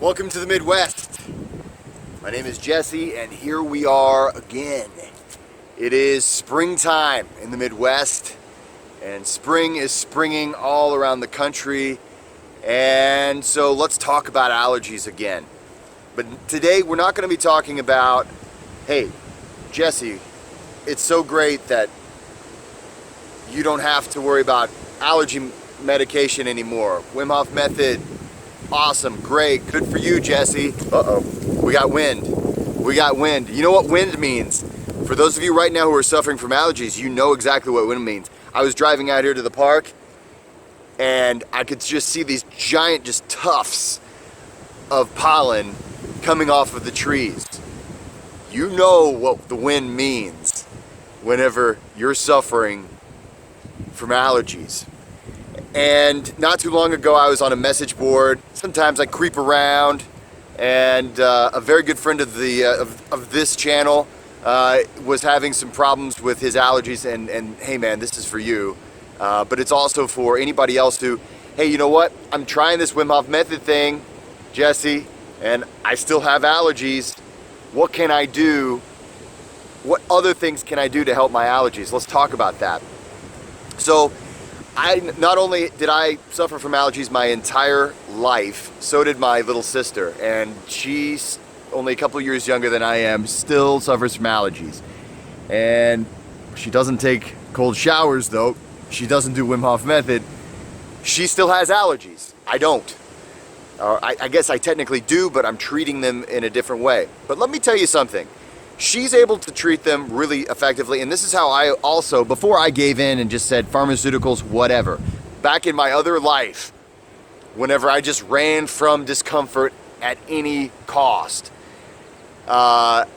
Welcome to the Midwest. My name is Jesse, and here we are again. It is springtime in the Midwest, and spring is springing all around the country. And so let's talk about allergies again. But today we're not going to be talking about, hey, Jesse, it's so great that you don't have to worry about allergy medication anymore. Wim Hof method, awesome, great, good for you, Jesse. Uh-oh, we got wind. We got wind. You know what wind means? For those of you right now who are suffering from allergies, you know exactly what wind means. I was driving out here to the park, and I could just see these giant, just tufts of pollen coming off of the trees. You know what the wind means whenever you're suffering from allergies. And not too long ago, I was on a message board. Sometimes I creep around, and a very good friend of the of this channel was having some problems with his allergies. And hey, man, this is for you. But it's also for anybody else who, hey, you know what? I'm trying this Wim Hof method thing, Jesse, and I still have allergies. What can I do? What other things can I do to help my allergies? Let's talk about that. So, not only did I suffer from allergies my entire life, so did my little sister, and she's only a couple years younger than I am, still suffers from allergies. And she doesn't take cold showers though, she doesn't do Wim Hof method, she still has allergies. I don't. I guess I technically do, but I'm treating them in a different way. But let me tell you something. She's able to treat them really effectively, and this is how I also, before I gave in and just said pharmaceuticals, whatever, back in my other life, whenever I just ran from discomfort at any cost, there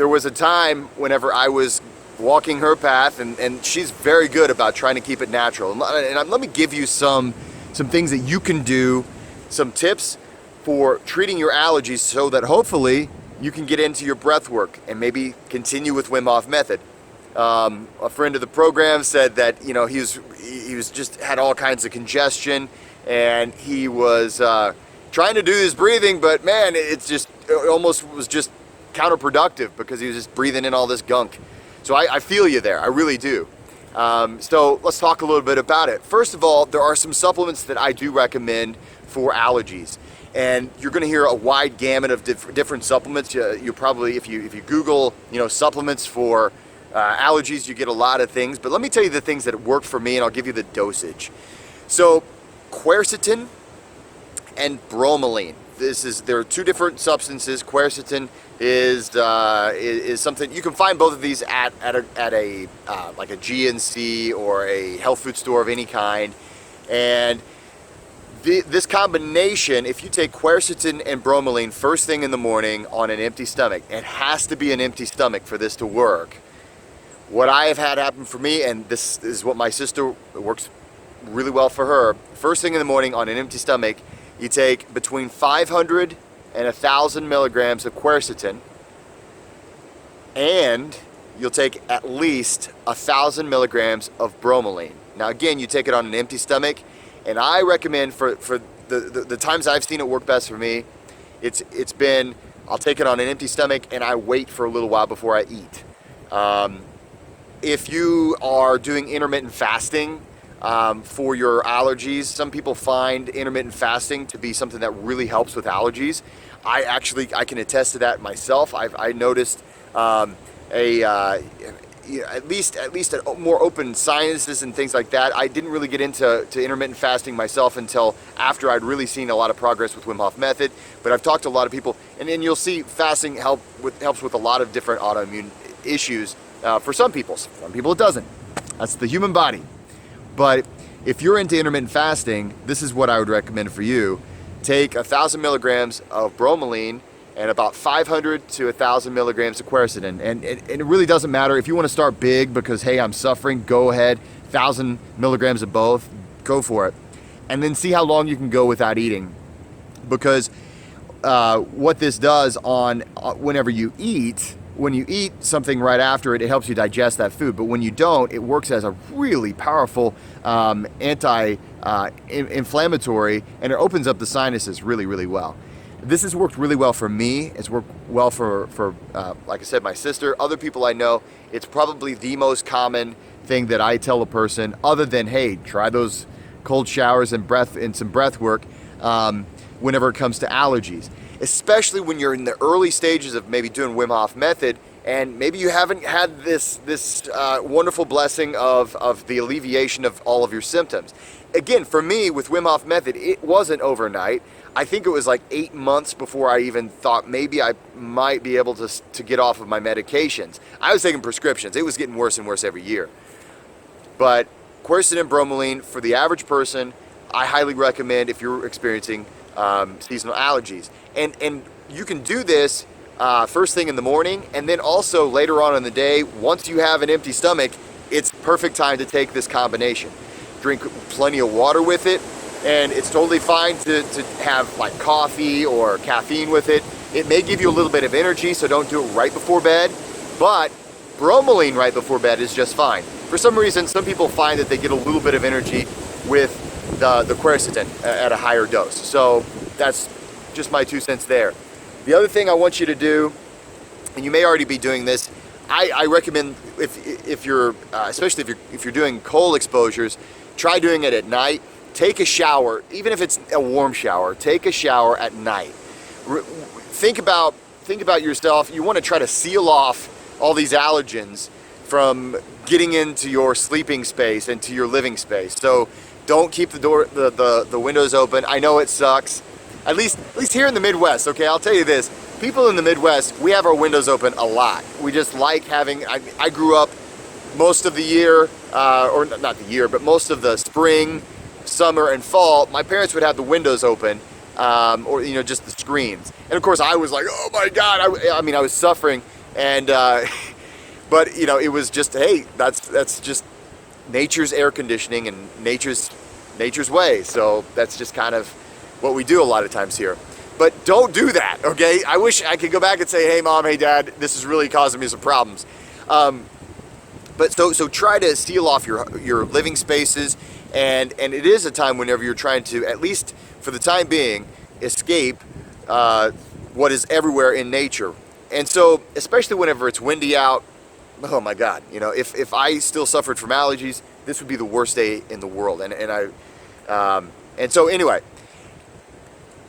was a time whenever I was walking her path, and she's very good about trying to keep it natural. And let me give you some things that you can do, some tips for treating your allergies so that hopefully you can get into your breath work and maybe continue with Wim Hof method. A friend of the program said that he was just had all kinds of congestion, and he was trying to do his breathing, but man, it almost was just counterproductive because he was just breathing in all this gunk. So I feel you there, I really do. So let's talk a little bit about it. First of all, there are some supplements that I do recommend for allergies. And you're going to hear a wide gamut of different supplements. You probably, if you Google, supplements for allergies, you get a lot of things. But let me tell you the things that work for me, and I'll give you the dosage. So, quercetin and bromelain. There are two different substances. Quercetin is something you can find both of these at a like a GNC or a health food store of any kind, and this combination, if you take quercetin and bromelain first thing in the morning on an empty stomach, it has to be an empty stomach for this to work. What I have had happen for me, and this is what my sister, works really well for her, first thing in the morning on an empty stomach, you take between 500 and 1,000 milligrams of quercetin, and you'll take at least 1,000 milligrams of bromelain. Now again, you take it on an empty stomach. And I recommend for the times I've seen it work best for me, it's been, I'll take it on an empty stomach and I wait for a little while before I eat. If you are doing intermittent fasting for your allergies, some people find intermittent fasting to be something that really helps with allergies. I can attest to that myself. I noticed at least more open sinuses and things like that. I didn't really get into intermittent fasting myself until after I'd really seen a lot of progress with Wim Hof method. But I've talked to a lot of people, and then you'll see fasting helps with a lot of different autoimmune issues. For some people it doesn't. That's the human body. But if you're into intermittent fasting, this is what I would recommend for you. Take 1,000 milligrams of bromelain and about 500 to 1,000 milligrams of quercetin. And it really doesn't matter if you want to start big because, hey, I'm suffering, go ahead, 1,000 milligrams of both, go for it. And then see how long you can go without eating. Because what this does whenever you eat, when you eat something right after it, it helps you digest that food. But when you don't, it works as a really powerful anti-inflammatory, and it opens up the sinuses really, really well. This has worked really well for me. It's worked well for like I said, my sister, other people I know. It's probably the most common thing that I tell a person, other than, hey, try those cold showers and some breath work whenever it comes to allergies. Especially when you're in the early stages of maybe doing Wim Hof method, and maybe you haven't had this wonderful blessing of the alleviation of all of your symptoms. Again, for me, with Wim Hof method, it wasn't overnight. I think it was like 8 months before I even thought maybe I might be able to get off of my medications. I was taking prescriptions. It was getting worse and worse every year. But quercetin and bromelain, for the average person, I highly recommend if you're experiencing seasonal allergies. And you can do this first thing in the morning, and then also later on in the day. Once you have an empty stomach, it's perfect time to take this combination. Drink plenty of water with it, and it's totally fine to have like coffee or caffeine with it. It may give you a little bit of energy, so don't do it right before bed, but bromelain right before bed is just fine. For some reason, some people find that they get a little bit of energy with the quercetin at a higher dose. So that's just my 2 cents there. The other thing I want you to do, and you may already be doing this, I recommend if you're especially if you're doing cold exposures, try doing it at night. Take a shower, even if it's a warm shower. Take a shower at night. Think about yourself. You want to try to seal off all these allergens from getting into your sleeping space and to your living space. So don't keep the windows open. I know it sucks. At least here in the Midwest, okay? I'll tell you this. People in the Midwest, we have our windows open a lot. We just like having, I grew up most of the year, or not the year, but most of the spring, summer, and fall, my parents would have the windows open, or, just the screens. And of course I was like, oh my God, I was suffering. And, but it was just, hey, that's just nature's air conditioning and nature's way. So that's just kind of what we do a lot of times here. But don't do that, okay? I wish I could go back and say, hey mom, hey dad, this is really causing me some problems. But so try to seal off your living spaces, and it is a time whenever you're trying to, at least for the time being, escape what is everywhere in nature. And so, especially whenever it's windy out, oh my God, if I still suffered from allergies, this would be the worst day in the world. And so anyway,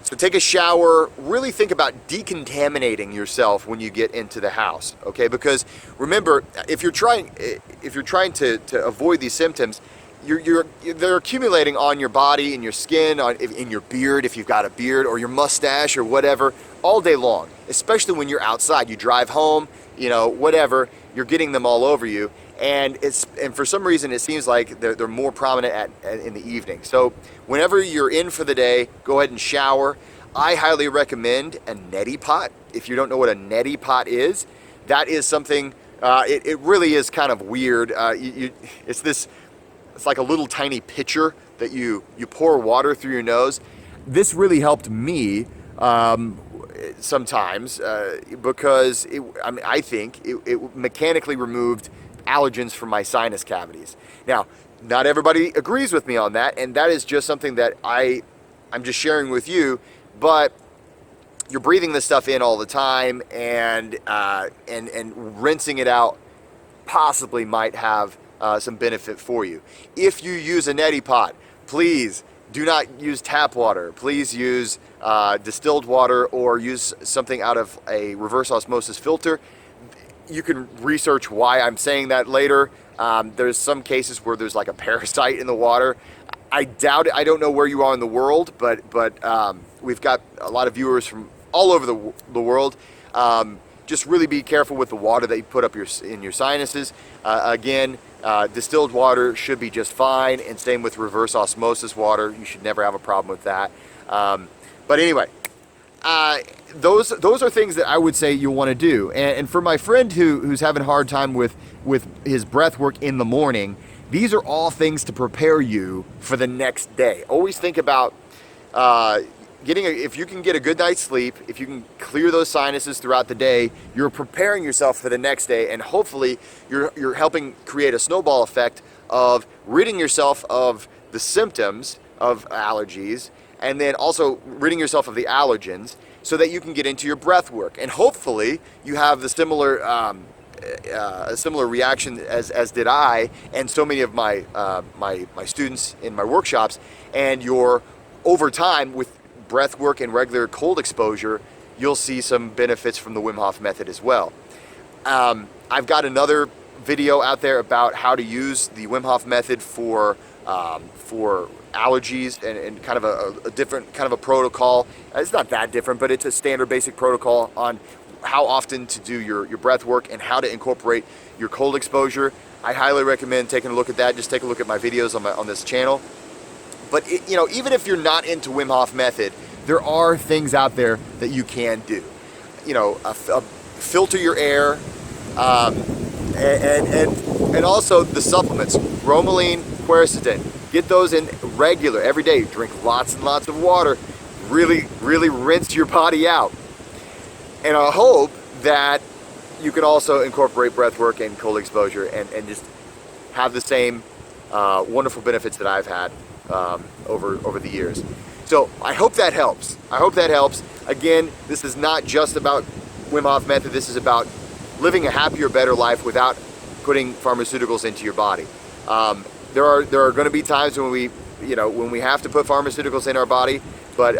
so take a shower, really think about decontaminating yourself when you get into the house, okay? Because remember, if you're trying to avoid these symptoms, they're accumulating on your body, in your skin, in your beard, if you've got a beard, or your mustache or whatever, all day long, especially when you're outside. You drive home, whatever, you're getting them all over you. And for some reason it seems like they're more prominent in the evening. So whenever you're in for the day, go ahead and shower. I highly recommend a neti pot. If you don't know what a neti pot is, that is something. It really is kind of weird. It's like a little tiny pitcher that you pour water through your nose. This really helped me sometimes because I think it mechanically removed allergens from my sinus cavities. Now, not everybody agrees with me on that, and that is just something that I'm just sharing with you, but you're breathing this stuff in all the time, and rinsing it out possibly might have some benefit for you. If you use a neti pot, please do not use tap water. Please use distilled water, or use something out of a reverse osmosis filter. You can research why I'm saying that later. There's some cases where there's like a parasite in the water. I doubt it. I don't know where you are in the world, but we've got a lot of viewers from all over the world. Just really be careful with the water that you put up in your sinuses. Again, distilled water should be just fine, and same with reverse osmosis water. You should never have a problem with that. But anyway, those are things that I would say you'll want to do. And for my friend who's having a hard time with his breath work in the morning, these are all things to prepare you for the next day. Always think about if you can get a good night's sleep, if you can clear those sinuses throughout the day, you're preparing yourself for the next day, and hopefully you're helping create a snowball effect of ridding yourself of the symptoms of allergies, and then also ridding yourself of the allergens, so that you can get into your breath work. And hopefully you have the similar a similar reaction as did I and so many of my my students in my workshops, and over time with breath work and regular cold exposure, you'll see some benefits from the Wim Hof method as well. I've got another video out there about how to use the Wim Hof method for allergies and kind of a different kind of a protocol. It's not that different, but it's a standard basic protocol on how often to do your breath work and how to incorporate your cold exposure. I highly recommend taking a look at that. Just take a look at my videos on this channel. But you know, even if you're not into Wim Hof method, there are things out there that you can do. You know, filter your air, and also the supplements, bromelain, quercetin. Get those in regular, every day. Drink lots and lots of water. Really, really rinse your body out. And I hope that you can also incorporate breath work and cold exposure and just have the same wonderful benefits that I've had over the years. So I hope that helps. I hope that helps. Again, this is not just about Wim Hof method. This is about living a happier, better life without putting pharmaceuticals into your body. There are going to be times when we have to put pharmaceuticals in our body, but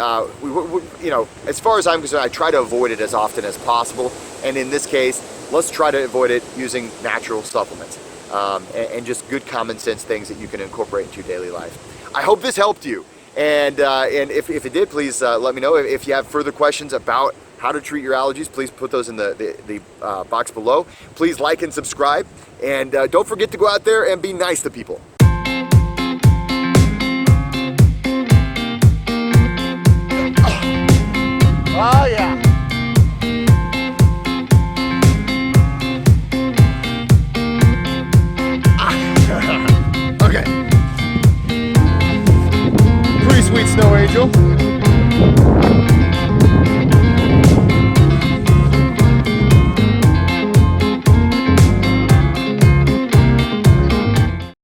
you know, as far as I'm concerned, I try to avoid it as often as possible. And in this case, let's try to avoid it using natural supplements and just good common sense things that you can incorporate into your daily life. I hope this helped you. And if it did, please let me know. If you have further questions about how to treat your allergies, please put those in the box below. Please like and subscribe. And don't forget to go out there and be nice to people. Oh yeah. Okay. Pretty sweet snow angel.